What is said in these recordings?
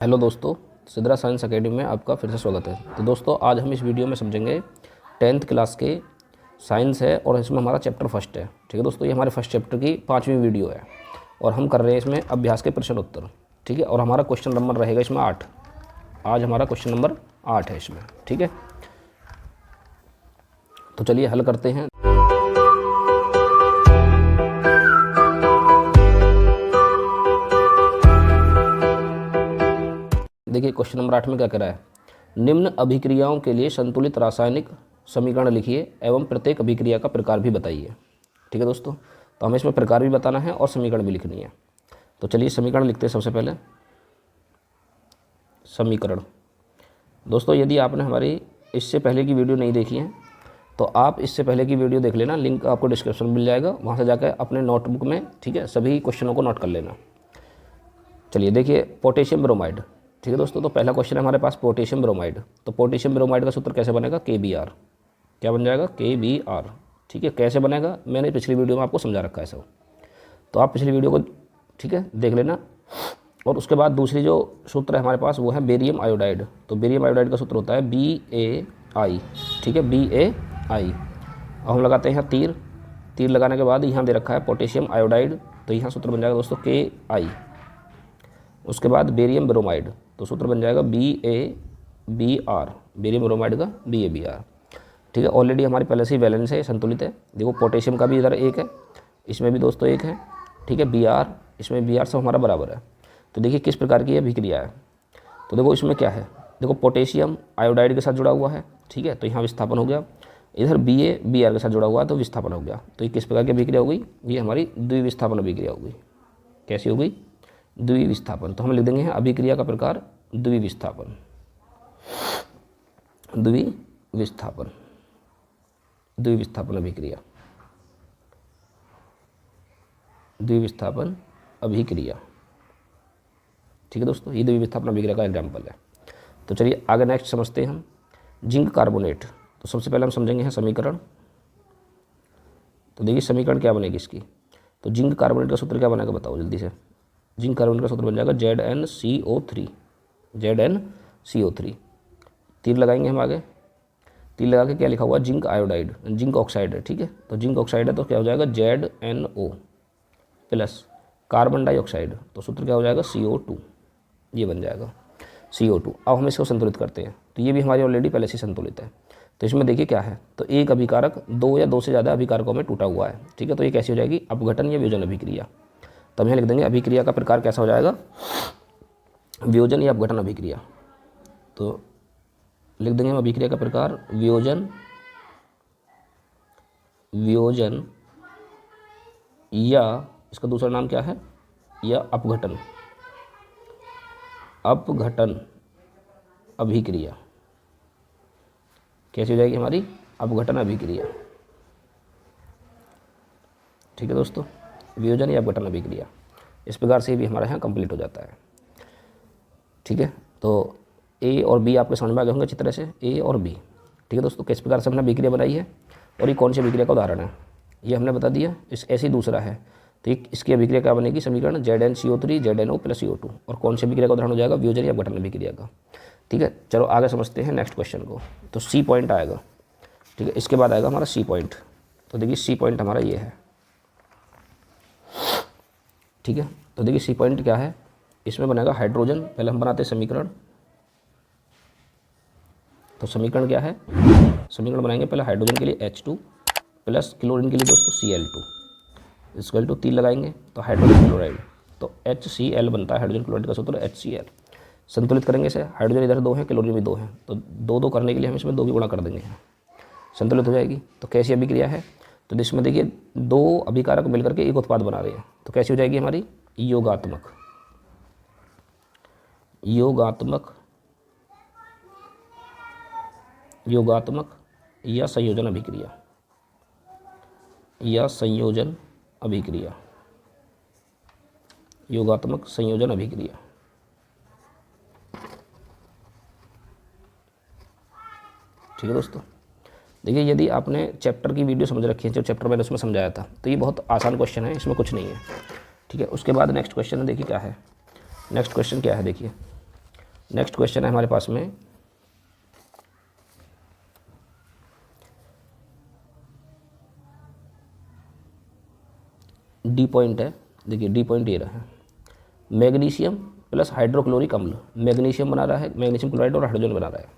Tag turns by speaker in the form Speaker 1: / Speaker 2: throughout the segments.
Speaker 1: Hello दोस्तों, Sidra science academy में आपका फिर से स्वागत है। तो दोस्तों, आज हम इस वीडियो में समझेंगे 10th क्लास के साइंस है और इसमें हमारा चैप्टर फर्स्ट है। ठीक है दोस्तों, ये हमारे फर्स्ट चैप्टर की 5वीं वीडियो है और हम कर रहे हैं इसमें अभ्यास के प्रश्न उत्तर। ठीक है, और हमारा क्वेश्चन नंबर रहेगा इसमें 8। आज हमारा क्वेश्चन नंबर 8 है इसमें। ठीक है, तो चलिए हल करते हैं। देखिए क्वेश्चन नंबर 8 में क्या कह रहा है, निम्न अभिक्रियाओं के लिए संतुलित रासायनिक समीकरण लिखिए एवं प्रत्येक अभिक्रिया का प्रकार भी बताइए। ठीक है दोस्तों, तो हमें इसमें प्रकार भी बताना है और समीकरण भी लिखनी है। तो चलिए समीकरण लिखते हैं। सबसे पहले समीकरण। दोस्तों, यदि आपने हमारी इससे पहले की वीडियो नहीं देखी है तो आप इससे पहले की वीडियो देख लेना, लिंक आपको डिस्क्रिप्शन में मिल जाएगा, वहाँ से जाकर अपने नोटबुक में ठीक है सभी क्वेश्चनों को नोट कर लेना। चलिए देखिए, पोटेशियम ब्रोमाइड। ठीक है दोस्तों, तो पहला क्वेश्चन है हमारे पास पोटेशियम ब्रोमाइड। तो पोटेशियम ब्रोमाइड का सूत्र कैसे बनेगा, KBr। क्या बन जाएगा, KBr। ठीक है, कैसे बनेगा मैंने पिछली वीडियो में आपको समझा रखा है सब, तो आप पिछली वीडियो को ठीक है देख लेना। और उसके बाद दूसरी जो सूत्र है हमारे पास वो है बेरियम आयोडाइड। तो बेरियम आयोडाइड का सूत्र होता है BaI। ठीक है, BaI। अब हम लगाते हैं यहाँ तीर। तीर लगाने के बाद यहाँ दे रखा है पोटेशियम आयोडाइड, तो यहाँ सूत्र बन जाएगा दोस्तों KI। उसके बाद बेरियम ब्रोमाइड, तो सूत्र बन जाएगा BaBr। बेरियम ब्रोमाइड का BaBr। ठीक है, ऑलरेडी हमारे पहले से ही बैलेंस है, संतुलित है। देखो पोटेशियम का भी इधर 1 है, इसमें भी दोस्तों 1 है। ठीक है, Br, इसमें Br सब हमारा बराबर है। तो देखिए किस प्रकार की यह अभिक्रिया है। तो देखो इसमें क्या है, देखो पोटेशियम आयोडाइड के साथ जुड़ा हुआ है। ठीक है, तो यहाँ विस्थापन हो गया। इधर BaBr के साथ जुड़ा हुआ है तो विस्थापन हो गया। तो ये किस प्रकार की अभिक्रिया हो गई, ये हमारी द्विविस्थापन अभिक्रिया हो गई। कैसी हो गई, द्विविस्थापन। तो हम लिख देंगे अभिक्रिया का प्रकार द्विविस्थापन। द्विविस्थापन, द्विविस्थापन अभिक्रिया, द्विविस्थापन अभिक्रिया। ठीक है दोस्तों, ये द्विविस्थापन अभिक्रिया का एग्जाम्पल है। तो चलिए आगे नेक्स्ट समझते हैं हम जिंक कार्बोनेट। तो सबसे पहले हम समझेंगे हैं समीकरण। तो देखिए समीकरण क्या बनेगी इसकी। तो जिंक कार्बोनेट का सूत्र क्या बनेगा बताओ जल्दी से। जिंक कार्बोनेट का सूत्र बन जाएगा ZnCO3। ZnCO3। तीर लगाएंगे हम आगे। तीर लगा के क्या लिखा हुआ है, जिंक आयोडाइड, जिंक ऑक्साइड है। ठीक है, तो जिंक ऑक्साइड है तो क्या हो जाएगा ZnO प्लस कार्बन डाइऑक्साइड, तो सूत्र क्या हो जाएगा CO2। ये बन जाएगा CO2। अब हम इसको संतुलित करते हैं। तो ये भी हमारी ऑलरेडी पहले से संतुलित है। तो इसमें देखिए क्या है, तो एक अभिकारक 2 या 2 से ज़्यादा अभिकारकों में टूटा हुआ है। ठीक है, तो ये कैसी हो जाएगी, अपघटन या वियोजन अभिक्रिया। तब यहाँ लिख देंगे अभिक्रिया का प्रकार कैसा हो जाएगा, वियोजन या अपघटन अभिक्रिया। तो लिख देंगे हम अभिक्रिया का प्रकार वियोजन, वियोजन या इसका दूसरा नाम क्या है, या अपघटन, अपघटन अभिक्रिया। कैसी हो जाएगी हमारी, अपघटन अभिक्रिया। ठीक है दोस्तों, वियोजन या अपघटन अभिक्रिया। इस प्रकार से भी हमारे यहाँ कंप्लीट हो जाता है। ठीक है, तो A और B आपके समझ में आ गए होंगे अच्छी तरह से, A और B। ठीक है दोस्तों, किस प्रकार से हमने अभिक्रिया बनाई है और ये कौन सी अभिक्रिया का उदाहरण है ये हमने बता दिया। इस ऐसे ही दूसरा है, तो इसकी अभिक्रिया क्या बनेगी, समीकरण ZnCO3 ZnO प्लस CO2। और कौन सी अभिक्रिया का उदाहरण हो जाएगा, वियोजन या अपघटन अभिक्रिया का। ठीक है, चलो आगे समझते हैं नेक्स्ट क्वेश्चन को। तो C पॉइंट आएगा। ठीक है, इसके बाद आएगा हमारा C पॉइंट। तो देखिए C पॉइंट हमारा ये है। ठीक है, तो देखिए C पॉइंट क्या है, इसमें बनेगा हाइड्रोजन। पहले हम बनाते हैं समीकरण। तो समीकरण क्या है, समीकरण बनाएंगे पहले हाइड्रोजन के लिए H2 प्लस क्लोरीन के लिए दोस्तों Cl2 इसक्वल टू 3 लगाएंगे तो हाइड्रोजन क्लोराइड, तो HCl बनता है। हाइड्रोजन क्लोराइड का सूत्र HCl। संतुलित करेंगे इसे, हाइड्रोजन इधर 2 है, क्लोरीन भी 2 है, तो 2 करने के लिए हम इसमें 2 की गुणा कर देंगे, संतुलित हो जाएगी। तो कैसी अभिक्रिया है, तो इसमें देखिए 2 अभिकारक मिलकर के एक उत्पाद बना रहे हैं। तो कैसी हो जाएगी हमारी, योगात्मक, योगात्मक, योगात्मक या संयोजन अभिक्रिया, या संयोजन अभिक्रिया, योगात्मक संयोजन अभिक्रिया। ठीक है दोस्तों, देखिए यदि आपने चैप्टर की वीडियो समझ रखी है, जो चैप्टर मैंने उसमें समझाया था, तो ये बहुत आसान क्वेश्चन है, इसमें कुछ नहीं है। ठीक है, उसके बाद नेक्स्ट क्वेश्चन है, देखिए क्या है, नेक्स्ट क्वेश्चन क्या है देखिए, नेक्स्ट क्वेश्चन है हमारे पास में डी पॉइंट है। देखिए डी पॉइंट ये रहा है, मैग्नीशियम प्लस हाइड्रोक्लोरिक अम्ल, मैग्नीशियम बना रहा है, मैग्नीशियम क्लोराइड और हाइड्रोजन बना रहा है।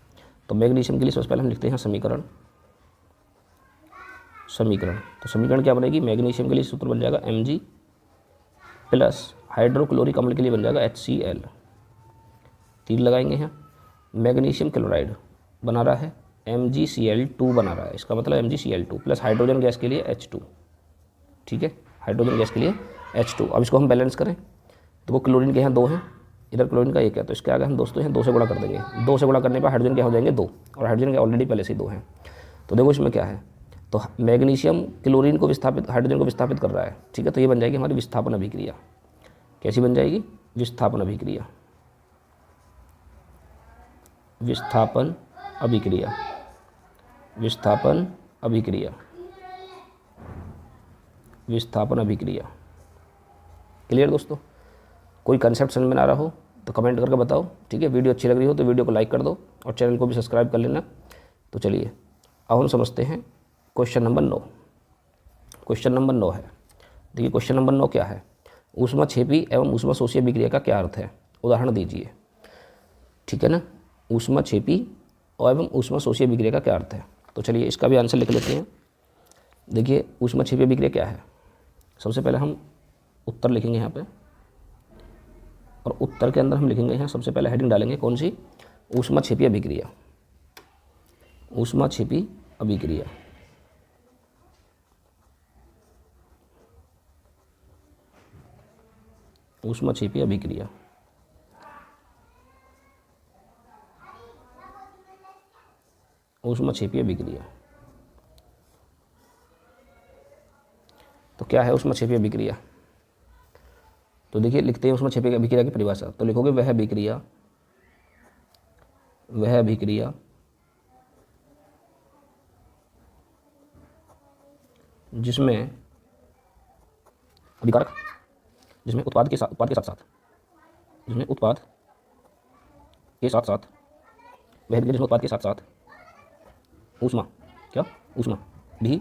Speaker 1: तो मैग्नीशियम के लिए सबसे पहले हम लिखते हैं समीकरण। तो समीकरण क्या बनेगी, मैग्नीशियम के लिए सूत्र बन जाएगा Mg प्लस हाइड्रोक्लोरिक अम्ल के लिए बन जाएगा HCl। तीर लगाएंगे यहाँ, मैग्नीशियम क्लोराइड बना रहा है MgCl2 बना रहा है, इसका मतलब MgCl2 प्लस हाइड्रोजन गैस के लिए H2। ठीक है, हाइड्रोजन गैस के लिए H2। अब इसको हम बैलेंस करें तो वो क्लोरीन के यहाँ 2 हैं, इधर क्लोरीन का 1 है, तो इसके आगे हम दोस्तों यहाँ 2 से गुणा कर देंगे। 2 से गुणा करने पर हाइड्रोजन क्या हो जाएंगे 2, और हाइड्रोजन के ऑलरेडी पहले से 2 हैं। तो देखो इसमें क्या है, तो मैग्नीशियम क्लोरीन को विस्थापित, हाइड्रोजन को विस्थापित कर रहा है। ठीक है, तो ये बन जाएगी हमारी विस्थापन अभिक्रिया। कैसी बन जाएगी, विस्थापन अभिक्रिया। विस्थापन अभिक्रिया, विस्थापन अभिक्रिया, विस्थापन अभिक्रिया। क्लियर दोस्तों, कोई कंसेप्ट समझ में ना रहा हो तो कमेंट करके बताओ। ठीक है, वीडियो अच्छी लग रही हो तो वीडियो को लाइक कर दो और चैनल को भी सब्सक्राइब कर लेना। तो चलिए अब हम समझते हैं क्वेश्चन नंबर 9। क्वेश्चन नंबर 9 है, देखिए क्वेश्चन नंबर 9 क्या है, ऊष्माक्षेपी एवं ऊष्माशोषी अभिक्रिया का क्या अर्थ है, उदाहरण दीजिए। ठीक है ना, ऊष्माक्षेपी एवं ऊष्माशोषी अभिक्रिया का क्या अर्थ है। तो चलिए इसका भी आंसर लिख लेते हैं। देखिए ऊष्माक्षेपी अभिक्रिया क्या है, सबसे पहले हम उत्तर लिखेंगे यहाँ पे, और उत्तर के अंदर हम लिखेंगे यहाँ सबसे पहले हेडिंग डालेंगे कौन सी, ऊष्माक्षेपी अभिक्रिया। ऊष्माक्षेपी अभिक्रिया। ऊष्माक्षेपी अभिक्रिया। ऊष्माक्षेपी अभिक्रिया। तो क्या है ऊष्माक्षेपी अभिक्रिया, तो देखिए लिखते हैं ऊष्माक्षेपी अभिक्रिया की परिभाषा। तो लिखोगे वह अभिक्रिया, वह अभिक्रिया जिसमें अभिकारक, जिसमें उत्पाद के साथ साथ, जिसमें उत्पाद के साथ साथ, वह अभिक्रिया जिसमें उत्पाद के साथ साथ ऊष्मा, क्या ऊष्मा भी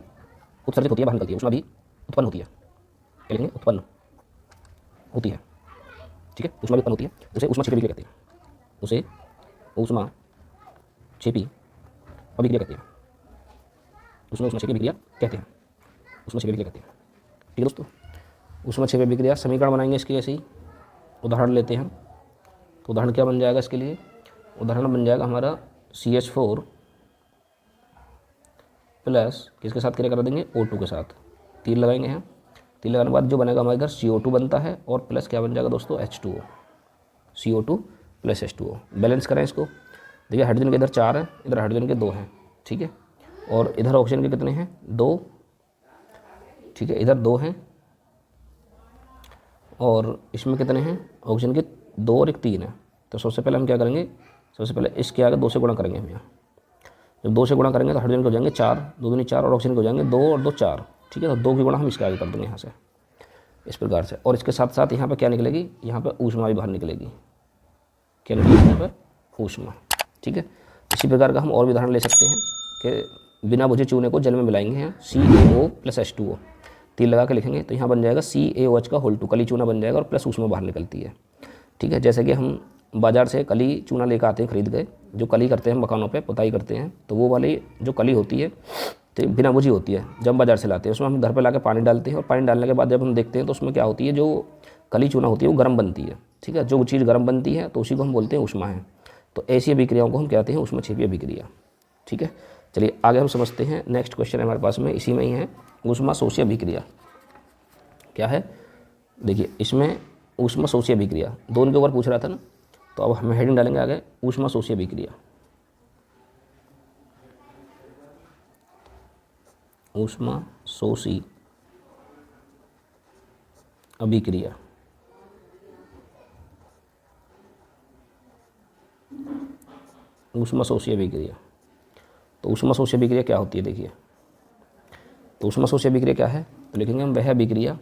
Speaker 1: उत्सर्जित होती है, बाहर निकलती है, ऊष्मा भी उत्पन्न होती है। क्या लिखेंगे, उत्पन्न होती है। ठीक है, ऊष्मा भी उत्पन्न होती है, उसे ऊष्माक्षेपी अभिक्रिया कहते हैं। उसे ऊष्माक्षेपी अभिक्रिया कहते हैं। उसमें ऊष्माक्षेपी अभिक्रिया कहते हैं, ऊष्माक्षेपी अभिक्रिया कहते हैं। ठीक है दोस्तों, ऊष्माक्षेपी अभिक्रिया समीकरण बनाएंगे इसके ऐसे ही। उदाहरण लेते हैं, तो उदाहरण क्या बन जाएगा इसके लिए, उदाहरण बन जाएगा हमारा CH4 प्लस किसके साथ क्रिया करा देंगे, O2 के साथ। तीर लगाएंगे यहाँ, तीर लगाने के बाद जो बनेगा हमारे इधर CO2 बनता है, और प्लस क्या बन जाएगा दोस्तों, H2O। CO2 plus H2O। Balance करें इसको, देखिए हाइड्रोजन के इधर 4 हैं, इधर हाइड्रोजन के 2 हैं। ठीक है, और इधर ऑक्सीजन के कितने हैं, 2। ठीक है, इधर 2 हैं, और इसमें कितने हैं, ऑक्सीजन के 2 और एक 3 है। तो सबसे पहले हम क्या करेंगे, सबसे पहले इसके आगे 2 से गुणा करेंगे हम यहाँ। जब 2 से गुणा करेंगे तो हाइड्रोजन के हो जाएंगे 4, 2 दूनी 4, और ऑक्सीजन के हो जाएंगे 2 और 2 4। ठीक है, तो 2 की गुणा हम इसके आगे कर देंगे यहाँ से, इस प्रकार से। और इसके साथ साथ यहाँ पे क्या निकलेगी, यहाँ पे ऊष्मा भी बाहर निकलेगी। क्या निकलेगी यहाँ पर, ऊष्मा। ठीक है, इसी प्रकार का हम और भी उदाहरण ले सकते हैं कि बिना बुझे चूने को जल में मिलाएंगे हैं, CaO प्लस H2O। तीर लगा के लिखेंगे तो यहाँ बन जाएगा CaOH का होल 2, कली चूना बन जाएगा, और प्लस ऊष्मा बाहर निकलती है। ठीक है, जैसे कि हम बाज़ार से कली चूना लेकर आते हैं खरीद गए, जो कली करते हैं मकानों पे पुताई करते हैं, तो वो वाली जो कली होती है तो बिना बुझी होती है, जब बाज़ार से लाते हैं उसमें हम घर पे लाके पानी डालते हैं, और पानी डालने के बाद जब हम देखते हैं तो उसमें क्या होती है, जो कली चूना होती है वो गर्म बनती है। ठीक है, जो चीज़ गर्म बनती है तो उसी को हम बोलते हैं ऊष्मा है। तो ऐसी अभिक्रियाओं को हम कहते हैं ऊष्माक्षेपी अभिक्रिया। ठीक है, चलिए आगे हम समझते हैं। नेक्स्ट क्वेश्चन है हमारे पास में, इसी में ही है, ऊष्माशोषी अभिक्रिया क्या है। देखिए इसमें ऊष्माशोषी अभिक्रिया दोनों के ऊपर पूछ रहा था ना, तो अब हम हेडिंग डालेंगे आगे ऊष्माशोषी अभिक्रिया। ऊष्माशोषी अभिक्रिया। ऊष्माशोषी अभिक्रिया, तो ऊष्माशोषी अभिक्रिया क्या होती है, देखिए तो ऊष्माशोषी अभिक्रिया क्या है, तो लिखेंगे हम वह अभिक्रिया,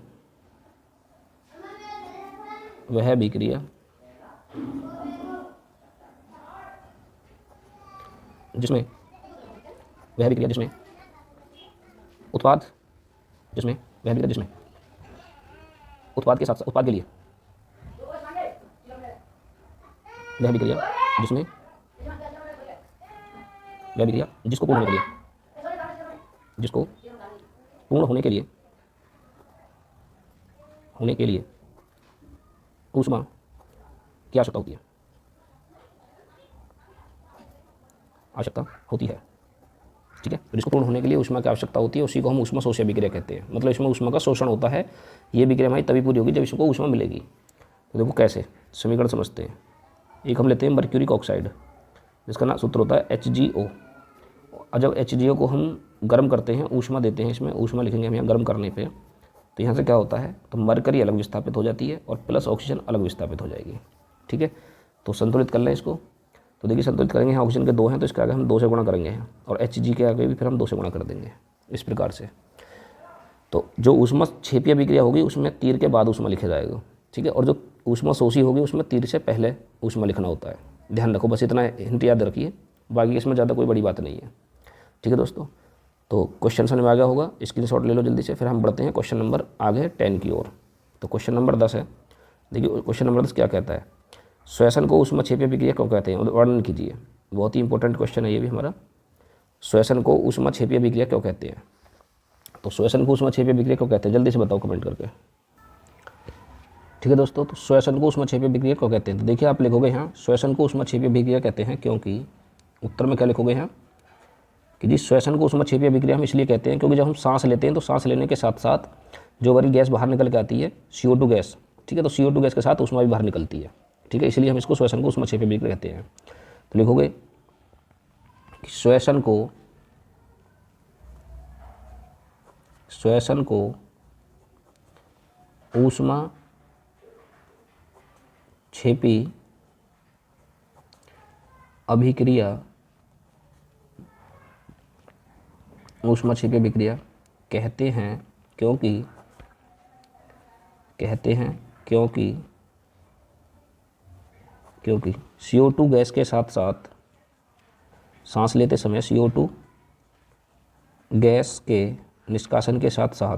Speaker 1: वह अभिक्रिया जिसमें वह अभिक्रिया जिसमें उत्पाद जिसमें वह अभिक्रिया जिसमें उत्पाद के साथ उत्पाद के लिए वह अभिक्रिया जिसमें वह अभिक्रिया जिसको पूर्ण होने के लिए जिसको पूर्ण होने के लिए ऊष्मा की आवश्यकता होती है ठीक है। तो जिसको पूर्ण होने के लिए ऊष्मा की आवश्यकता होती है उसी को हम ऊष्मा शोषी अभिक्रिया कहते हैं। मतलब इसमें ऊष्मा का शोषण होता है। ये अभिक्रिया हमारी तभी पूरी होगी जब इसको ऊष्मा मिलेगी। तो देखो कैसे समीकरण समझते हैं। एक हम लेते हैं मर्क्यूरिक ऑक्साइड जिसका ना सूत्र होता है HgO। और जब HgO को हम गर्म करते हैं, ऊष्मा देते हैं, इसमें ऊष्मा लिखेंगे हम यहाँ गर्म करने पे, तो यहाँ से क्या होता है, तो मरकरी अलग विस्थापित हो जाती है और प्लस ऑक्सीजन अलग विस्थापित हो जाएगी। ठीक है, तो संतुलित कर लें इसको। तो देखिए संतुलित करेंगे, यहाँ ऑक्सीजन के 2 हैं तो इसके आगे हम 2 से गुणा करेंगे और Hg के आगे भी फिर हम 2 से गुणा कर देंगे इस प्रकार से। तो जो ऊष्मा क्षेपीय अभिक्रिया होगी उसमें तीर के बाद ऊष्मा लिखा जाएगा। ठीक है, और जो ऊष्मा शोषी होगी उसमें तीर से पहले ऊष्मा लिखना होता है। ध्यान रखो, बस इतना हिंट याद रखिए, बाकी इसमें ज़्यादा कोई बड़ी बात नहीं है। ठीक है दोस्तों, तो क्वेश्चन समझ में आ गया होगा। स्क्रीनशॉट ले लो जल्दी से, फिर हम बढ़ते हैं क्वेश्चन नंबर आगे 10 की ओर। तो क्वेश्चन नंबर 10 है। देखिए क्वेश्चन नंबर 10 क्या कहता है, श्वसन को ऊष्मा क्षेपीय अभिक्रिया क्यों कहते हैं, वर्णन कीजिए। बहुत ही इंपॉर्टेंट क्वेश्चन है ये भी हमारा। श्वसन को ऊष्मा क्षेपीय अभिक्रिया क्यों कहते हैं, तो श्वसन को ऊष्मा क्षेपीय अभिक्रिया क्यों कहते हैं, जल्दी से बताओ कमेंट करके। ठीक है दोस्तों, तो श्वसन को ऊष्मा क्षेपीय अभिक्रिया क्यों कहते हैं, तो देखिए आप लिखोगे यहाँ श्वसन को ऊष्मा क्षेपीय अभिक्रिया कहते हैं क्योंकि, उत्तर में क्या लिखोगे यहाँ कि जी श्वसन को ऊष्मा क्षेपीय अभिक्रिया हम इसलिए कहते हैं क्योंकि जब हम सांस लेते हैं तो सांस लेने के साथ साथ जो हमारी गैस बाहर निकल के आती है CO2 गैस, ठीक है, तो CO2 गैस के साथ ऊष्मा भी बाहर निकलती है। ठीक है, इसलिए हम इसको श्वसन को ऊष्मा क्षेपीय अभिक्रिया कहते हैं। तो लिखोगे कि श्वसन को ऊष्मा क्षेपीय अभिक्रिया कहते हैं क्योंकि CO2 गैस के साथ साथ सांस लेते समय CO2 गैस के निष्कासन के साथ साथ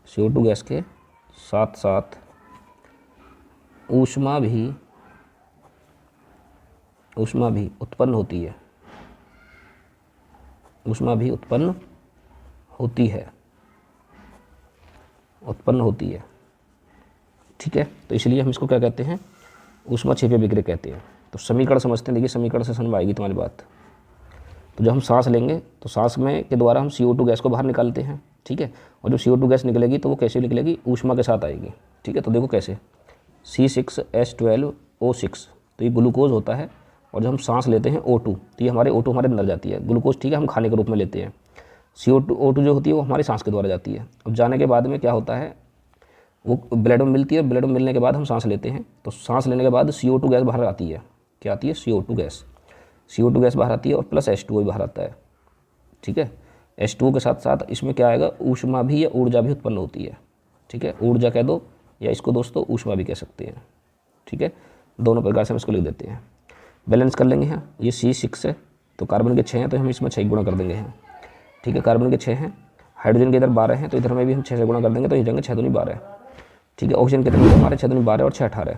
Speaker 1: CO2 गैस के साथ साथ ऊष्मा भी उत्पन्न होती है। ठीक है, तो इसलिए हम इसको क्या कहते हैं, ऊष्मा क्षेपीय अभिक्रिया कहते हैं। तो समीकरण समझते हैं। देखिए समीकरण से समझ में आएगी तुम्हारी बात। तो जब हम सांस लेंगे तो सांस में के द्वारा हम CO2 गैस को बाहर निकालते हैं। ठीक है, और जब CO2 गैस निकलेगी तो वो कैसे निकलेगी, ऊष्मा के साथ आएगी। ठीक है, तो देखो कैसे, C6H12O6, तो ये ग्लूकोज होता है, और जब हम सांस लेते हैं O2, तो ये O2 हमारे अंदर जाती है। ग्लूकोज ठीक है हम खाने के रूप में लेते हैं, O2 जो होती है वो हमारी सांस के द्वारा जाती है। अब जाने के बाद में क्या होता है, वो ब्लड में मिलती है, ब्लड में मिलने के बाद हम सांस लेते हैं, तो सांस लेने के बाद CO2 गैस बाहर आती है। क्या आती है, CO2 गैस बाहर आती है और प्लस H2O भी बाहर आता है। ठीक है, H2O के साथ साथ इसमें क्या आएगा, ऊष्मा भी या ऊर्जा भी उत्पन्न होती है। ठीक है, ऊर्जा कह दो या इसको दोस्तों ऊष्मा भी कह सकते हैं। ठीक है, दोनों प्रकार से हम इसको लिख देते हैं। बैलेंस कर लेंगे यहाँ, ये C6 है तो कार्बन के 6 हैं तो हम इसमें 6 गुणा कर देंगे यहाँ। ठीक है, कार्बन के 6 हैं, हाइड्रोजन के इधर 12 हैं तो इधर में भी हम 6 से गुणा कर देंगे तो ये जाएंगे 6 दूनी 12। ठीक है, ऑक्सीजन कितने हैं हमारे, 6 दूनी 12 और 6 18,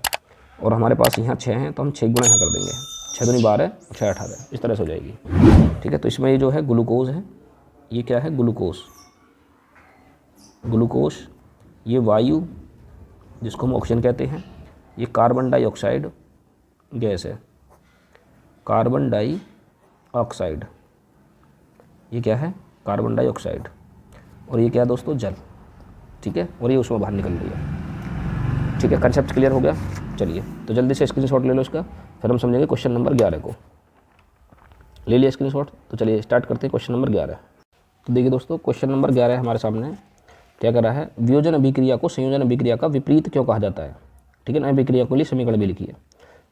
Speaker 1: और हमारे पास यहाँ 6 हैं तो हम 6 गुणा यहाँ कर देंगे, 6 दूनी 12 और 6 18, इस तरह से हो जाएगी। ठीक है, तो इसमें ये जो है ग्लूकोज है, ये क्या है, ग्लूकोज, ये वायु जिसको हम ऑक्सीजन कहते हैं, ये कार्बन डाइऑक्साइड गैस है, कार्बन डाइऑक्साइड, ये क्या है, कार्बन डाइऑक्साइड, और ये क्या है दोस्तों, जल। ठीक है, और ये उसमें बाहर निकल रही है। ठीक है, कंसेप्ट क्लियर हो गया। चलिए तो जल्दी से स्क्रीनशॉट ले लो इसका, फिर हम समझेंगे क्वेश्चन नंबर 11 को। ले लिया स्क्रीनशॉट, तो चलिए स्टार्ट करते हैं क्वेश्चन नंबर 11। तो देखिए दोस्तों क्वेश्चन नंबर 11 हमारे सामने क्या कर रहा है, वियोजन अभिक्रिया को संयोजन अभिक्रिया का विपरीत क्यों कहा जाता है। ठीक है ना, अभिक्रिया के लिए समीकरण भी लिखिए।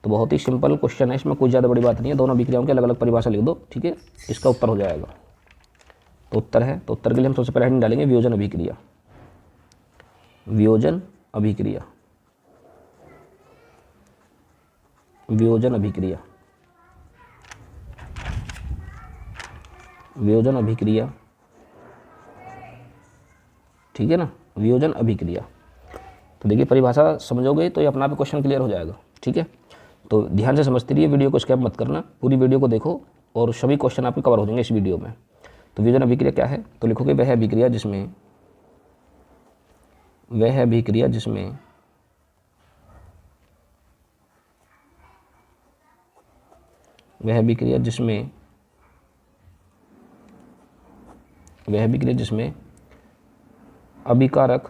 Speaker 1: तो बहुत ही सिंपल क्वेश्चन है, इसमें कोई ज़्यादा बड़ी बात नहीं है, दोनों अभिक्रियाओं की अलग अलग परिभाषा लिख दो। ठीक है, इसका उत्तर हो जाएगा। तो उत्तर है, तो उत्तर के लिए हम सबसे पहले हेडिंग डालेंगे वियोजन अभिक्रिया। वियोजन अभिक्रिया, वियोजन अभिक्रिया, वियोजन अभिक्रिया, ठीक है ना, वियोजन अभिक्रिया। तो देखिए परिभाषा समझोगे तो ये अपना आप क्वेश्चन क्लियर हो जाएगा, ठीक है। तो ध्यान से समझते रहिए, वीडियो को स्किप मत करना, पूरी वीडियो को देखो और सभी क्वेश्चन आपके कवर हो जाएंगे इस वीडियो में। तो वियोजन अभिक्रिया क्या है, तो लिखोगे वह अभिक्रिया जिसमें, वह अभिक्रिया जिसमें वह अभिक्रिया जिसमें वह अभिक्रिया जिसमें अभिकारक,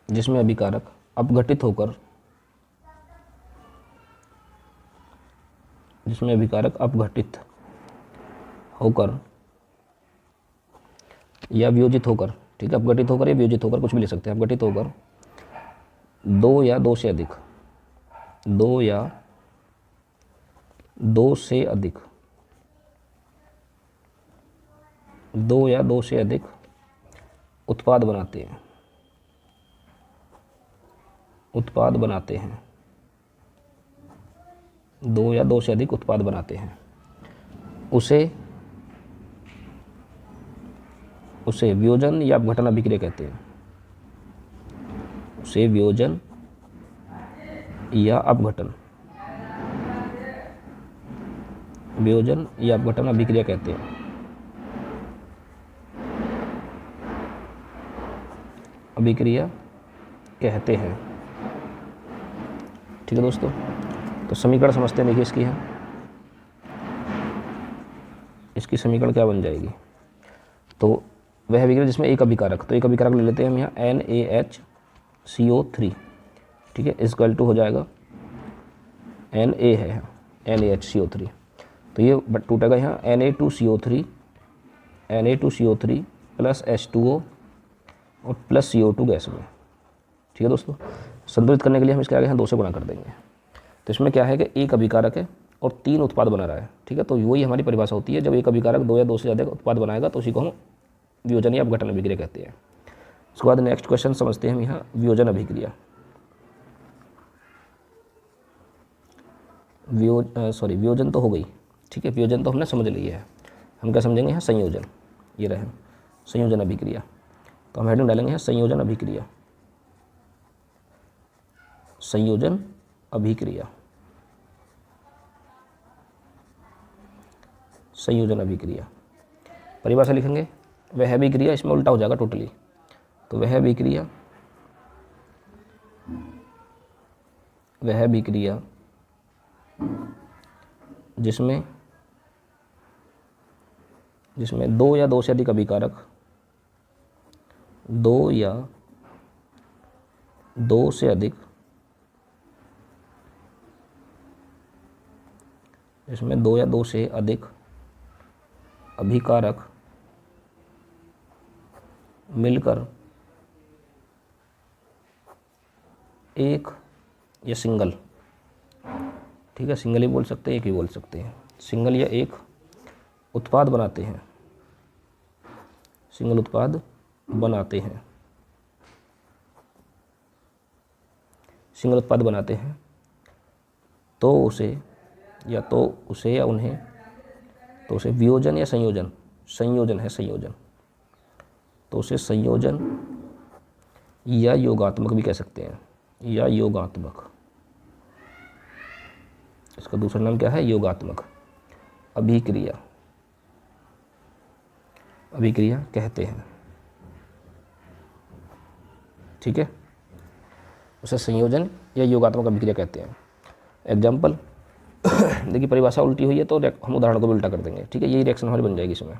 Speaker 1: जिसमें अभिकारक अपघटित होकर, जिसमें अभिकारक अपघटित होकर या वियोजित होकर, ठीक है, अपघटित होकर या वियोजित होकर, कुछ भी ले सकते हैं, अपघटित होकर दो या दो से अधिक, दो या दो से अधिक, दो या दो से अधिक उत्पाद बनाते हैं, उत्पाद बनाते हैं, दो या दो से अधिक उत्पाद बनाते हैं, उसे वियोजन या अपघटन अभिक्रिया कहते हैं, उसे वियोजन या अपघटन, वियोजन या अपघटन अभिक्रिया कहते हैं। अभिक्रिया कहते हैं, ठीक है दोस्तों। तो समीकरण समझते हैं, देखिए इसकी है, इसकी समीकरण क्या बन जाएगी, तो वह अभिक्रिया जिसमें एक अभिकारक, तो एक अभिकारक ले लेते हैं हम यहाँ NaHCO3, ठीक है, इक्वल टू हो जाएगा Na है NaHCO3, तो ये टूटेगा यहाँ Na2CO3 प्लस H2O और प्लस CO2 गैस में, ठीक है दोस्तों। संतुलित करने के लिए हम इसके आगे यहाँ 2 से गुणा कर देंगे। तो इसमें क्या है कि एक अभिकारक है और 3 उत्पाद बना रहा है, ठीक है, तो वही हमारी परिभाषा होती है, जब एक अभिकारक 2 या 2 से ज़्यादा उत्पाद बनाएगा तो उसी को हम वियोजन या अपघटन अभिक्रिया कहते हैं। उसके बाद नेक्स्ट क्वेश्चन समझते हैं हम यहाँ वियोजन अभिक्रिया, वियोजन तो हो गई, ठीक है, वियोजन तो हमने समझ लिया है। हम क्या समझेंगे यहाँ संयोजन, ये रहे संयोजन अभिक्रिया, तो हम हेडिंग डालेंगे यहाँ संयोजन अभिक्रिया, संयोजन अभिक्रिया, संयोजन अभिक्रिया। परिभाषा लिखेंगे वह अभिक्रिया, इसमें उल्टा हो जाएगा टोटली, तो वह अभिक्रिया, वह अभिक्रिया जिसमें दो या दो से अधिक अभिकारक, दो या दो से अधिक, इसमें दो या दो से अधिक अभिकारक मिलकर एक या सिंगल, ठीक है, सिंगल ही बोल सकते हैं, एक ही बोल सकते हैं, सिंगल या एक उत्पाद बनाते हैं, सिंगल उत्पाद बनाते हैं, सिंगल उत्पाद बनाते हैं, तो उसे या उन्हें, तो उसे वियोजन या संयोजन, संयोजन है संयोजन, तो उसे संयोजन या योगात्मक भी कह सकते हैं, या योगात्मक, इसका दूसरा नाम क्या है, योगात्मक अभिक्रिया, अभिक्रिया कहते हैं, ठीक है, उसे संयोजन या योगात्मक अभिक्रिया कहते हैं। एग्जाम्पल देखिए परिभाषा उल्टी हुई है तो हम उदाहरण को भी उल्टा कर देंगे, ठीक है, यही रिएक्शन हमारी बन जाएगी इसमें।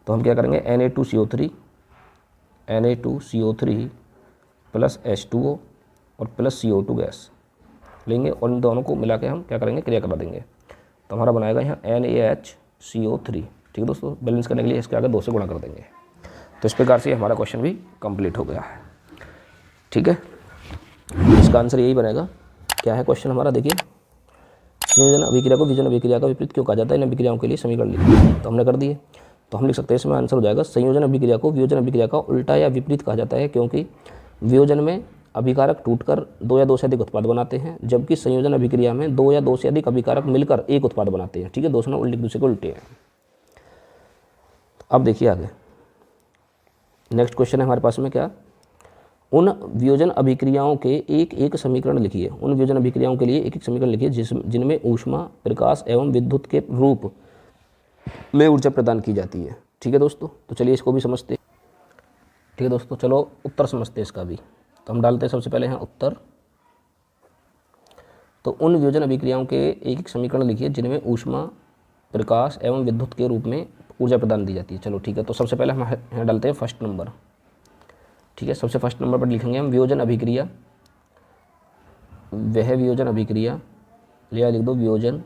Speaker 1: तो हम क्या करेंगे, Na2CO3 प्लस H2O और प्लस CO2 गैस लेंगे और इन दोनों को मिला के हम क्या करेंगे, क्रिया करा देंगे, तो हमारा बनाएगा यहाँ NaHCO3, ठीक है दोस्तों। बैलेंस करने के लिए इसके आगे 2 से गुणा कर देंगे। तो इस प्रकार से हमारा क्वेश्चन भी कंप्लीट हो गया है, ठीक है। इसका आंसर यही बनेगा। क्या है क्वेश्चन हमारा, देखिए, संयोजन अभिक्रिया को वियोजन अभिक्रिया का विपरीत क्यों कहा जाता है, इन अभिक्रियाओं के लिए समीकरण लिखिए। तो हमने कर दिए, तो हम लिख सकते हैं इसमें आंसर हो जाएगा, संयोजन अभिक्रिया को वियोजन अभिक्रिया का उल्टा या विपरीत कहा जाता है, क्योंकि वियोजन में अभिकारक टूटकर दो या दो से अधिक उत्पाद बनाते हैं, जबकि संयोजन अभिक्रिया में दो या दो से अधिक अभिकारक मिलकर एक उत्पाद बनाते हैं। ठीक है, दोस्तों उल्टे दूसरे को उल्टे हैं। अब देखिए आगे नेक्स्ट क्वेश्चन है हमारे पास में क्या, उन वियोजन अभिक्रियाओं के एक एक समीकरण लिखिए। उन वियोजन अभिक्रियाओं के लिए एक एक समीकरण लिखिए जिनमें ऊष्मा, प्रकाश एवं विद्युत के रूप में ऊर्जा प्रदान की जाती है। ठीक है दोस्तों, तो चलिए इसको भी समझते हैं। ठीक है दोस्तों, चलो उत्तर समझते हैं इसका भी। तो हम डालते हैं सबसे पहले यहाँ उत्तर। तो उन वियोजन अभिक्रियाओं के एक एक समीकरण लिखिए जिनमें ऊष्मा, प्रकाश एवं विद्युत के रूप में ऊर्जा प्रदान दी जाती है। चलो ठीक है, तो सबसे पहले हम यहाँ डालते हैं फर्स्ट नंबर। ठीक है, सबसे फर्स्ट नंबर पर लिखेंगे हम वियोजन अभिक्रिया। वह वियोजन अभिक्रिया, लिख दो वियोजन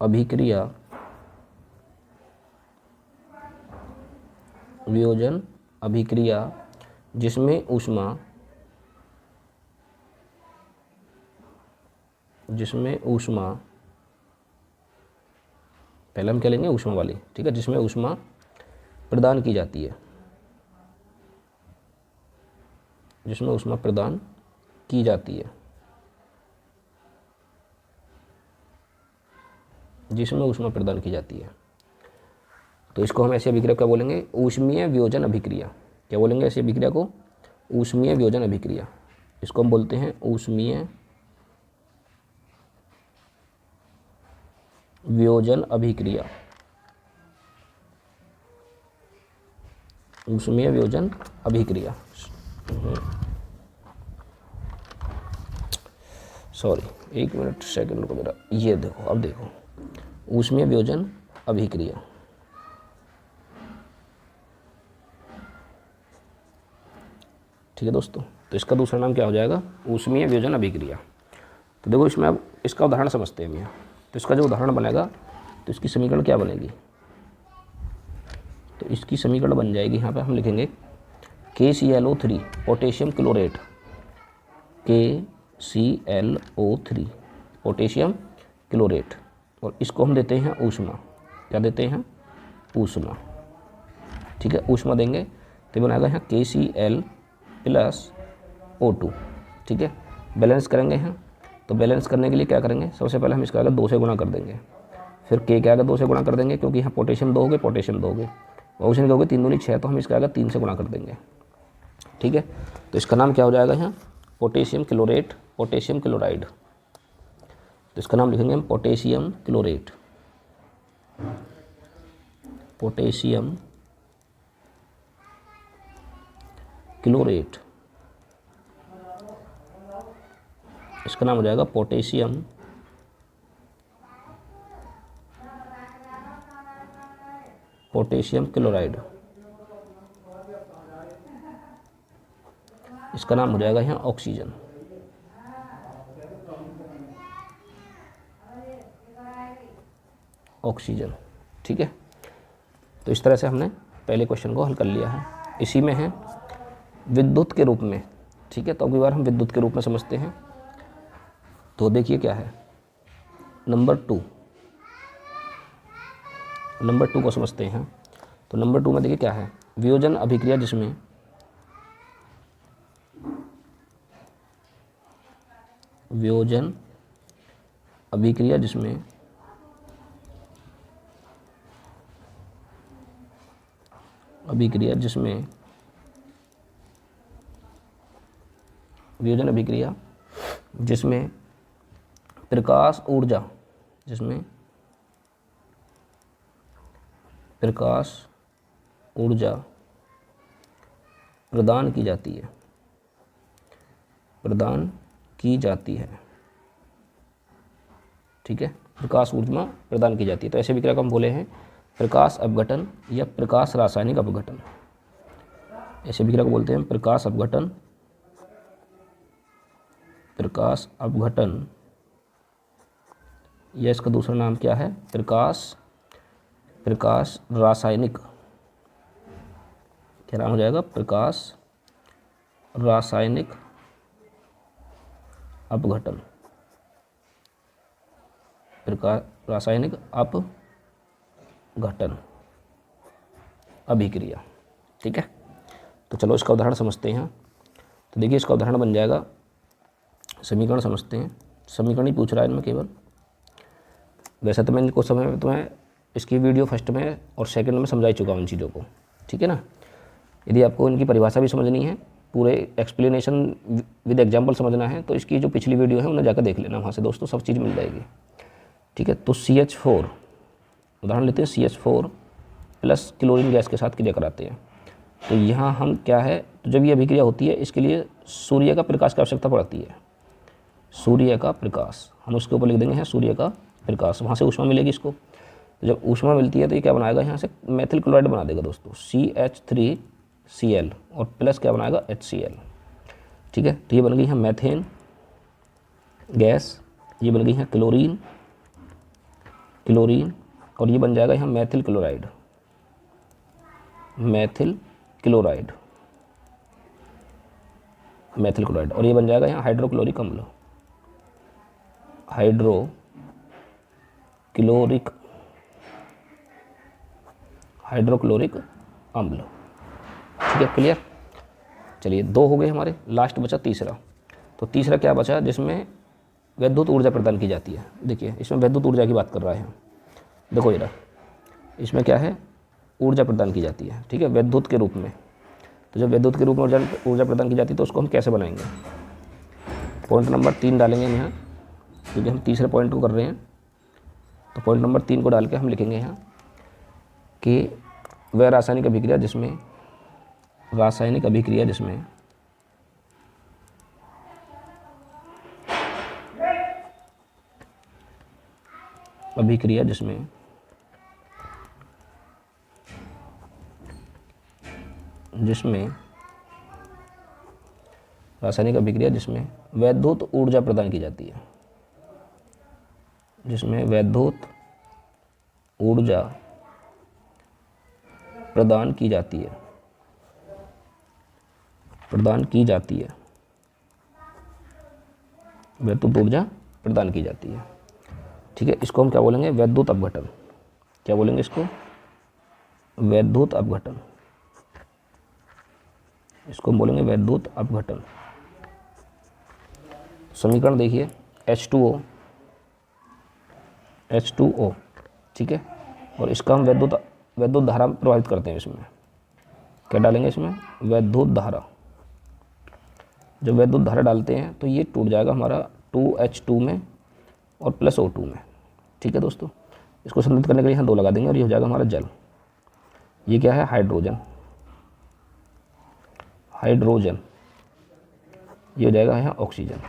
Speaker 1: अभिक्रिया, वियोजन अभिक्रिया जिसमें ऊष्मा, पहले हम क्या लेंगे ऊष्मा वाली। ठीक है, जिसमें ऊष्मा प्रदान की जाती है, जिसमें ऊष्मा प्रदान की जाती है, जिसमें ऊष्मा प्रदान की जाती है। तो इसको हम ऐसी अभिक्रिया क्या बोलेंगे, ऊष्मीय वियोजन अभिक्रिया। क्या बोलेंगे ऐसी अभिक्रिया को, ऊष्मीय वियोजन अभिक्रिया। इसको हम बोलते हैं ऊष्मीय वियोजन अभिक्रिया, ऊष्मीय वियोजन अभिक्रिया। सॉरी, एक मिनट सेकंड को मेरा, ये देखो, अब देखो ऊष्मीय वियोजन अभिक्रिया। ठीक है दोस्तों, तो इसका दूसरा नाम क्या हो जाएगा, ऊष्मीय वियोजन अभिक्रिया। तो देखो इसमें अब इसका उदाहरण समझते हैं भैया। तो इसका जो उदाहरण बनेगा, तो इसकी समीकरण क्या बनेगी, तो इसकी समीकरण बन जाएगी, यहाँ पे हम लिखेंगे KClO3 potassium chlorate, KClO3 potassium chlorate, और इसको हम देते हैं ऊष्मा। क्या देते हैं, ऊष्मा। ठीक है, ऊष्मा देंगे तो बनाएगा यहाँ KCl+O2। ठीक है, बैलेंस करेंगे यहाँ। तो बैलेंस करने के लिए क्या करेंगे, सबसे पहले हम इसका आगे 2 से गुणा कर देंगे, फिर K के आगे 2 से गुणा कर देंगे, क्योंकि यहाँ पोटेशियम 2 हो गए, पोटेशियम 2 हो गए, ऑक्सीजन हो गए 3 दूनी 6, तो हम इसका आगे 3 से गुणा कर देंगे। ठीक है, तो इसका नाम क्या हो जाएगा यहाँ, पोटेशियम क्लोरेट, पोटेशियम क्लोराइड। तो इसका नाम लिखेंगे हम पोटेशियम क्लोरेट, पोटेशियम क्लोरेट। इसका नाम हो जाएगा पोटेशियम क्लोराइड। इसका नाम हो जाएगा यहाँ ऑक्सीजन। ऑक्सीजन। ठीक है, तो इस तरह से हमने पहले क्वेश्चन को हल कर लिया है। इसी में है विद्युत के रूप में। ठीक है, तो अगली बार हम विद्युत के रूप में समझते हैं। तो देखिए क्या है, नंबर 2 को समझते हैं। तो नंबर 2 में देखिए क्या है, वियोजन अभिक्रिया जिसमें प्रकाश ऊर्जा प्रदान की जाती है। ठीक है, प्रकाश ऊर्जा प्रदान की जाती है। तो ऐसे विक्रिया को हम बोले हैं प्रकाश अपघटन या प्रकाश रासायनिक अपघटन। ऐसे विक्रिया को बोलते हैं प्रकाश अपघटन, या इसका दूसरा नाम क्या है, प्रकाश रासायनिक। क्या नाम हो जाएगा, प्रकाश रासायनिक अपघटन, प्रकाश रासायनिक अपघटन अभिक्रिया। ठीक है, तो चलो इसका उदाहरण समझते हैं। तो देखिए इसका उदाहरण बन जाएगा, समीकरण समझते हैं। समीकरण ही पूछ रहा है इनमें केवल। वैसे तो मैं इनको समय तुम्हें इसकी वीडियो फर्स्ट में और सेकंड में समझा ही चुका हूँ इन चीज़ों को, ठीक है ना। यदि आपको इनकी परिभाषा भी समझनी है, पूरे एक्सप्लेनेशन विद एग्जाम्पल समझना है, तो इसकी जो पिछली वीडियो है उन्हें जाकर देख लेना, वहाँ से दोस्तों सब चीज़ मिल जाएगी, ठीक है। तो CH4 उदाहरण लेते हैं, CH4 प्लस क्लोरीन गैस के साथ क्रिया कराते हैं। तो यहाँ हम क्या है, तो जब ये अभिक्रिया होती है इसके लिए सूर्य का प्रकाश की आवश्यकता पड़ती है। सूर्य का प्रकाश, हम उसके ऊपर लिख देंगे हैं सूर्य का प्रकाश, वहाँ से ऊष्मा मिलेगी इसको। तो जब ऊष्मा मिलती है तो ये क्या बनाएगा, यहाँ से मेथिल क्लोराइड बना देगा दोस्तों, CH3Cl, और प्लस क्या बनाएगा, HCl, ठीक है। तो ये बन गई है मैथेन गैस, ये बन गई है क्लोरीन, और ये बन जाएगा यहाँ मेथिल क्लोराइड, और ये बन जाएगा यहाँ हाइड्रोक्लोरिक अम्ल, ठीक है, क्लियर। चलिए 2 हो गए हमारे, लास्ट बचा तीसरा। तो तीसरा क्या बचा, जिसमें वैद्युत ऊर्जा प्रदान की जाती है। देखिए इसमें वैद्युत ऊर्जा की बात कर रहा है, देखो ये इसमें क्या है, ऊर्जा प्रदान की जाती है, ठीक है, वैद्युत के रूप में। तो जब वैद्युत के रूप में ऊर्जा प्रदान की जाती है तो उसको हम कैसे बनाएंगे, पॉइंट नंबर 3 डालेंगे हम यहाँ, क्योंकि हम तीसरे पॉइंट को कर रहे हैं। तो पॉइंट नंबर 3 को डाल के हम लिखेंगे यहाँ कि वह रासायनिक अभिक्रिया जिसमें रासायनिक अभिक्रिया जिसमें वैद्युत ऊर्जा प्रदान की जाती है, जिसमें वैद्युत ऊर्जा प्रदान की जाती है, वैद्युत ऊर्जा प्रदान की जाती है, ठीक है। इसको हम क्या बोलेंगे, वैद्युत अपघटन। क्या बोलेंगे इसको, वैद्युत अपघटन। इसको हम बोलेंगे वैद्युत अपघटन। समीकरण देखिए, H2O, ठीक है, और इसका हम वैद्युत धारा प्रभावित करते हैं। इसमें क्या डालेंगे, इसमें वैद्युत धारा। जब वैद्युत धारा डालते हैं तो ये टूट जाएगा हमारा 2H2 में और प्लस O2 में, ठीक है दोस्तों। इसको संतुलित करने के लिए यहाँ 2 लगा देंगे और ये हो जाएगा हमारा जल। ये क्या है, हाइड्रोजन, ये हो जाएगा यहाँ ऑक्सीजन,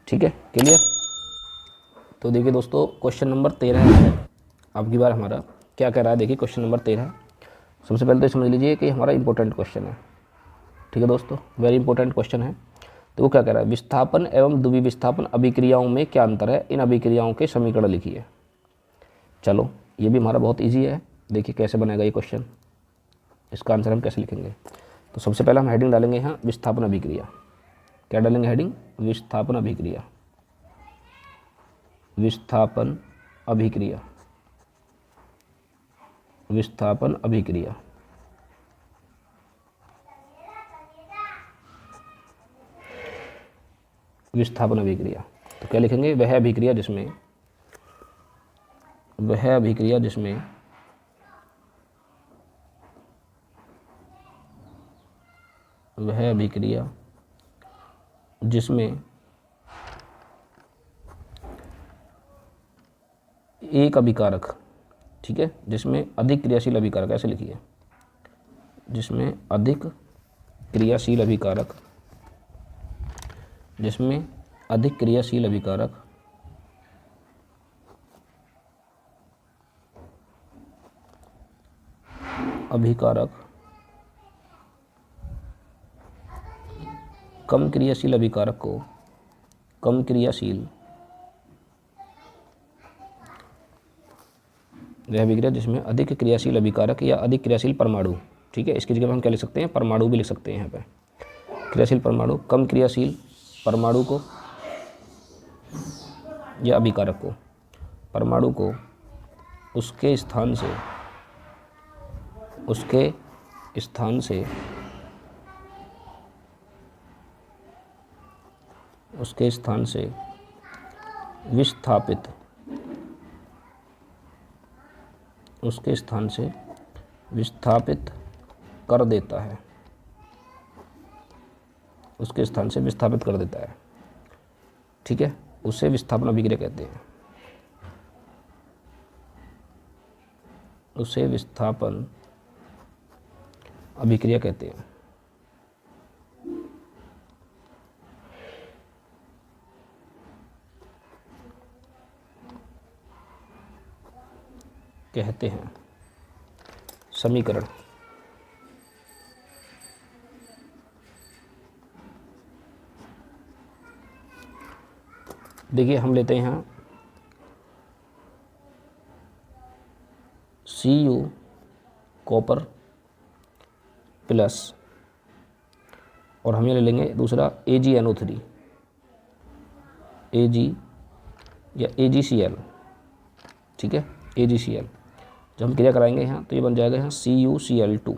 Speaker 1: ठीक है, क्लियर। तो देखिए दोस्तों क्वेश्चन नंबर 13 है आपकी बार हमारा, क्या कह रहा है, देखिए क्वेश्चन नंबर 13। सबसे पहले तो समझ लीजिए कि हमारा इंपॉर्टेंट क्वेश्चन है, ठीक है दोस्तों, वेरी इंपॉर्टेंट क्वेश्चन है। तो वो क्या कह रहा है, विस्थापन एवं द्विविस्थापन अभिक्रियाओं में क्या अंतर है, इन अभिक्रियाओं के समीकरण लिखिए। चलो ये भी हमारा बहुत ईजी है, देखिए कैसे बनेगा ये क्वेश्चन, इसका आंसर हम कैसे लिखेंगे। तो सबसे पहले हम हेडिंग डालेंगे यहाँ विस्थापन अभिक्रिया। क्या डालेंगे हेडिंग, विस्थापन अभिक्रिया, विस्थापन अभिक्रिया। तो क्या लिखेंगे, वह अभिक्रिया जिसमें एक अभिकारक, ठीक है, जिसमें अधिक क्रियाशील अभिकारक, ऐसे लिखिए, जिसमें अधिक क्रियाशील अभिकारक कम क्रियाशील अभिकारक को कम क्रियाशील वह अभिक्रिया जिसमें अधिक क्रियाशील अभिकारक या अधिक क्रियाशील परमाणु, ठीक है, इसकी जगह हम क्या लिख सकते हैं, परमाणु भी लिख सकते हैं यहाँ पे, क्रियाशील परमाणु, कम क्रियाशील परमाणु को या अभिकारक को, परमाणु को उसके स्थान से उसके स्थान से विस्थापित कर देता है। उसके स्थान से विस्थापित कर देता है, ठीक है, उसे विस्थापन अभिक्रिया कहते हैं। उसे विस्थापन अभिक्रिया कहते हैं। समीकरण देखिए, हम लेते हैं यहाँ Cu कॉपर प्लस, और हम ये ले लेंगे दूसरा AgNO3 या AgCl, ठीक है, AgCl। जब हम क्रिया कराएंगे यहाँ तो ये बन जाएगा यहाँ CuCl2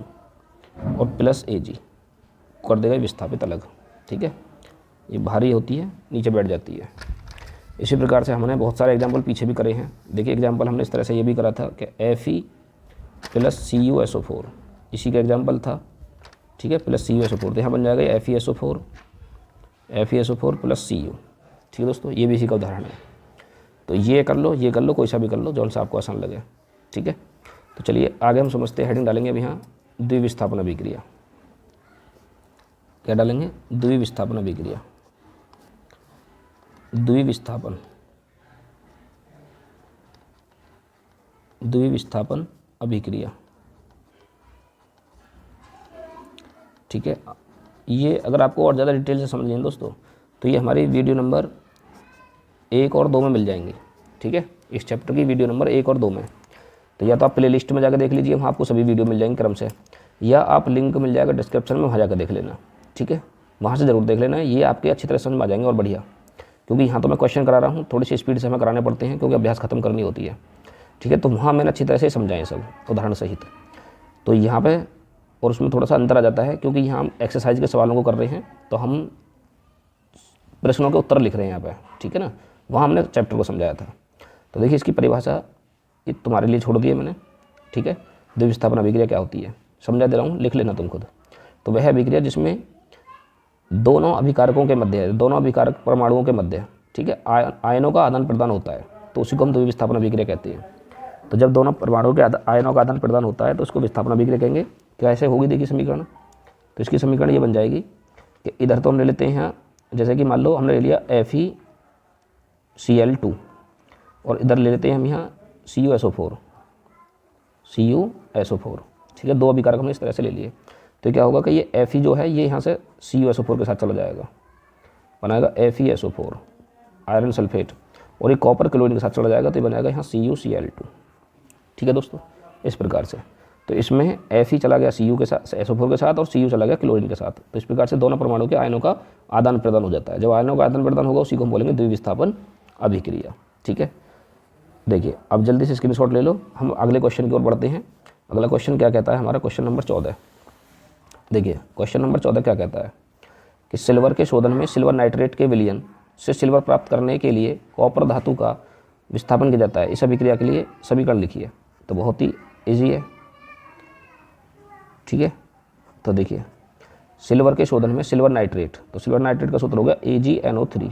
Speaker 1: और प्लस Ag कर देगा विस्थापित अलग, ठीक है। ये भारी होती है, नीचे बैठ जाती है। इसी प्रकार से हमने बहुत सारे एग्जाम्पल पीछे भी करे हैं। देखिए, एग्जाम्पल हमने इस तरह से ये भी करा था कि Fe प्लस CuSO4, इसी का एग्जाम्पल था, ठीक है, प्लस CuSO4, तो यहाँ बन जाएगा FeSO4 प्लस Cu, ठीक है दोस्तों, ये भी इसी का उदाहरण है। तो ये कर लो, कोई सा भी कर लो, जौन सा आपको आसान लगे, ठीक है। तो चलिए आगे हम समझते हैं, हेडिंग डालेंगे अब यहाँ द्विविस्थापन अभिक्रिया। क्या डालेंगे? द्विविस्थापन अभिक्रिया। द्विविस्थापन अभिक्रिया, ठीक है। ये अगर आपको और ज़्यादा डिटेल से समझनी है दोस्तों, तो ये हमारी वीडियो नंबर 1 और 2 में मिल जाएंगी, ठीक है। इस चैप्टर की वीडियो नंबर 1 और 2 में, तो या तो आप प्ले लिस्ट में जाकर देख लीजिए, वहाँ आपको सभी वीडियो मिल जाएंगे क्रम से, या आप लिंक मिल जाएगा डिस्क्रिप्शन में, वहाँ जाकर देख लेना, ठीक है। वहाँ से ज़रूर देख लेना, ये आपके अच्छी तरह समझ में आ जाएंगे और बढ़िया, क्योंकि यहाँ तो मैं क्वेश्चन करा रहा हूँ, थोड़ी सी स्पीड से हमें कराने पड़ते हैं क्योंकि अभ्यास खत्म करनी होती है, ठीक है। तो वहाँ मैंने अच्छी तरह से समझाएं सब उदाहरण सहित। तो यहाँ पे और उसमें थोड़ा सा अंतर आ जाता है, क्योंकि यहाँ हम एक्सरसाइज के सवालों को कर रहे हैं, तो हम प्रश्नों के उत्तर लिख रहे हैं यहाँ पे, ठीक है ना। वहाँ हमने चैप्टर को समझाया था। तो देखिए, इसकी परिभाषा ये तुम्हारे लिए छोड़ दी है मैंने, ठीक है। द्विविस्थापन अभिक्रिया क्या होती है समझा दे रहा हूँ, लिख लेना तुम खुद। तो वह अभिक्रिया जिसमें दोनों अभिकारकों के मध्य, दोनों अभिकारक परमाणुओं के मध्य, ठीक है, आयनों का आदान प्रदान होता है, तो उसी को हम द्विविस्थापन अभिक्रिया कहते हैं। तो जब दोनों परमाणुओं के आयनों का आदान प्रदान होता है तो उसको विस्थापन अभिक्रिया कहेंगे। कैसे होगी देखिए समीकरण, तो इसकी समीकरण ये बन जाएगी कि इधर तो हम ले लेते हैं, जैसे कि मान लो हमने ले लिया FeCl2 और इधर ले लेते हैं हम यहाँ CuSO4, ठीक है। 2 अभिकारक हमने इस तरह से ले लिए। तो क्या होगा कि ये Fe जो है ये यहाँ से CuSO4 के साथ चला जाएगा, बनाएगा FeSO4 आयरन सल्फेट, और ये कॉपर क्लोरीन के साथ चला जाएगा, तो ये बनाएगा यहाँ CuCl2, ठीक है दोस्तों। इस प्रकार से तो इसमें Fe चला गया Cu के साथ, SO4 के साथ, और Cu चला गया क्लोरीन के साथ। तो इस प्रकार से दोनों परमाणु के आयनों का आदान प्रदान हो जाता है। जब आयनों का आदान प्रदान होगा उसी को हम बोलेंगे द्विविस्थापन अभिक्रिया, ठीक है। देखिए, अब जल्दी से स्क्रीनशॉट ले लो, हम अगले क्वेश्चन की ओर बढ़ते हैं। अगला क्वेश्चन क्या कहता है हमारा, क्वेश्चन नंबर 14। देखिए, क्वेश्चन नंबर 14 क्या कहता है कि सिल्वर के शोधन में सिल्वर नाइट्रेट के विलयन से सिल्वर प्राप्त करने के लिए कॉपर धातु का विस्थापन किया जाता है। इस अभिक्रिया के लिए समीकरण लिखिए। तो बहुत ही ईजी है, ठीक है। तो देखिए, सिल्वर के शोधन में सिल्वर नाइट्रेट, तो सिल्वर नाइट्रेट का सूत्र होगा AgNO3,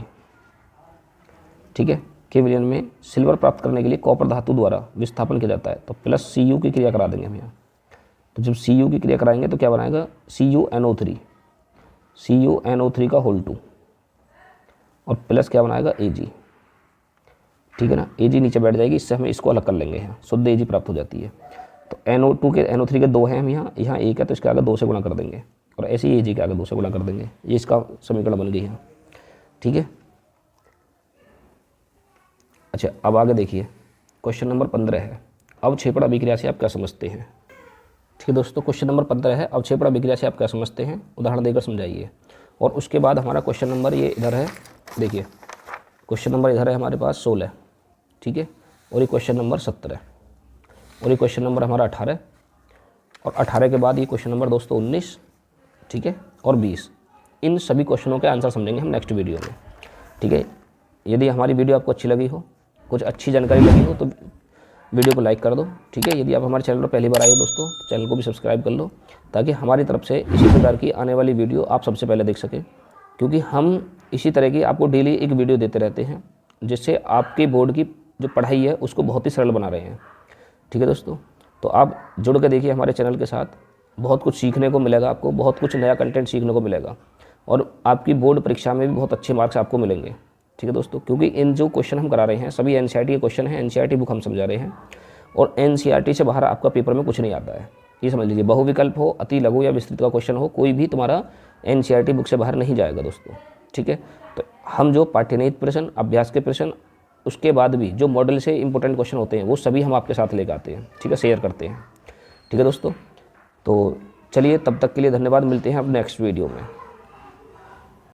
Speaker 1: ठीक है, के विलयन में सिल्वर प्राप्त करने के लिए कॉपर धातु द्वारा विस्थापन किया जाता है। तो प्लस Cu की क्रिया करा देंगे हम यहाँ। तो जब Cu की क्रिया कराएंगे तो क्या बनाएगा CuNO3 का होल 2, और प्लस क्या बनाएगा Ag, ठीक है ना। Ag नीचे बैठ जाएगी, इससे हमें इसको अलग कर लेंगे, यहाँ शुद्ध Ag प्राप्त हो जाती है। तो NO3 के 2 हैं, हम यहाँ 1 है, तो इसके आगे 2 से गुणा कर देंगे, और ऐसे ही Ag के आगे 2 से गुणा कर देंगे। ये इसका समीकरण बन गई है, ठीक है। अच्छा, अब आगे देखिए, क्वेश्चन नंबर 15 है, अवक्षेपण अभिक्रिया से आप क्या समझते हैं, ठीक है दोस्तों। क्वेश्चन नंबर 15 है, अवक्षेपण अभिक्रिया से आप क्या समझते हैं, उदाहरण देकर समझाइए। और उसके बाद हमारा क्वेश्चन नंबर ये इधर है, देखिए क्वेश्चन नंबर इधर है हमारे पास 16, ठीक है, और ये क्वेश्चन नंबर 17, और ये क्वेश्चन नंबर हमारा 18, और 18 के बाद ये क्वेश्चन नंबर दोस्तों 19, ठीक है, और 20, इन सभी क्वेश्चनों के आंसर समझेंगे हम नेक्स्ट वीडियो में, ठीक है। यदि हमारी वीडियो आपको अच्छी लगी हो, कुछ अच्छी जानकारी लगी हो, तो वीडियो को लाइक कर दो, ठीक है। यदि आप हमारे चैनल पर पहली बार आए हो दोस्तों, चैनल को भी सब्सक्राइब कर लो, ताकि हमारी तरफ से इसी प्रकार की आने वाली वीडियो आप सबसे पहले देख सकें, क्योंकि हम इसी तरह की आपको डेली एक वीडियो देते रहते हैं, जिससे आपके बोर्ड की जो पढ़ाई है उसको बहुत ही सरल बना रहे हैं, ठीक है दोस्तों। तो आप जुड़ के देखिए हमारे चैनल के साथ, बहुत कुछ सीखने को मिलेगा आपको, बहुत कुछ नया कंटेंट सीखने को मिलेगा, और आपकी बोर्ड परीक्षा में भी बहुत अच्छे मार्क्स आपको मिलेंगे, ठीक है दोस्तों। क्योंकि इन जो क्वेश्चन हम करा रहे हैं सभी एनसीईआरटी के क्वेश्चन हैं, एनसीईआरटी बुक हम समझा रहे हैं, और एनसीईआरटी से बाहर आपका पेपर में कुछ नहीं आता है, ये समझ लीजिए। बहुविकल्प हो, अति लघु या विस्तृत का क्वेश्चन हो, कोई भी तुम्हारा एनसीईआरटी बुक से बाहर नहीं जाएगा दोस्तों, ठीक है। तो हम जो पाठ्यनिहित प्रश्न, अभ्यास के प्रश्न, उसके बाद भी जो मॉडल से इंपॉर्टेंट क्वेश्चन होते हैं वो सभी हम आपके साथ लेकर आते हैं, ठीक है, शेयर करते हैं, ठीक है दोस्तों। तो चलिए तब तक के लिए धन्यवाद, मिलते हैं अब नेक्स्ट वीडियो में।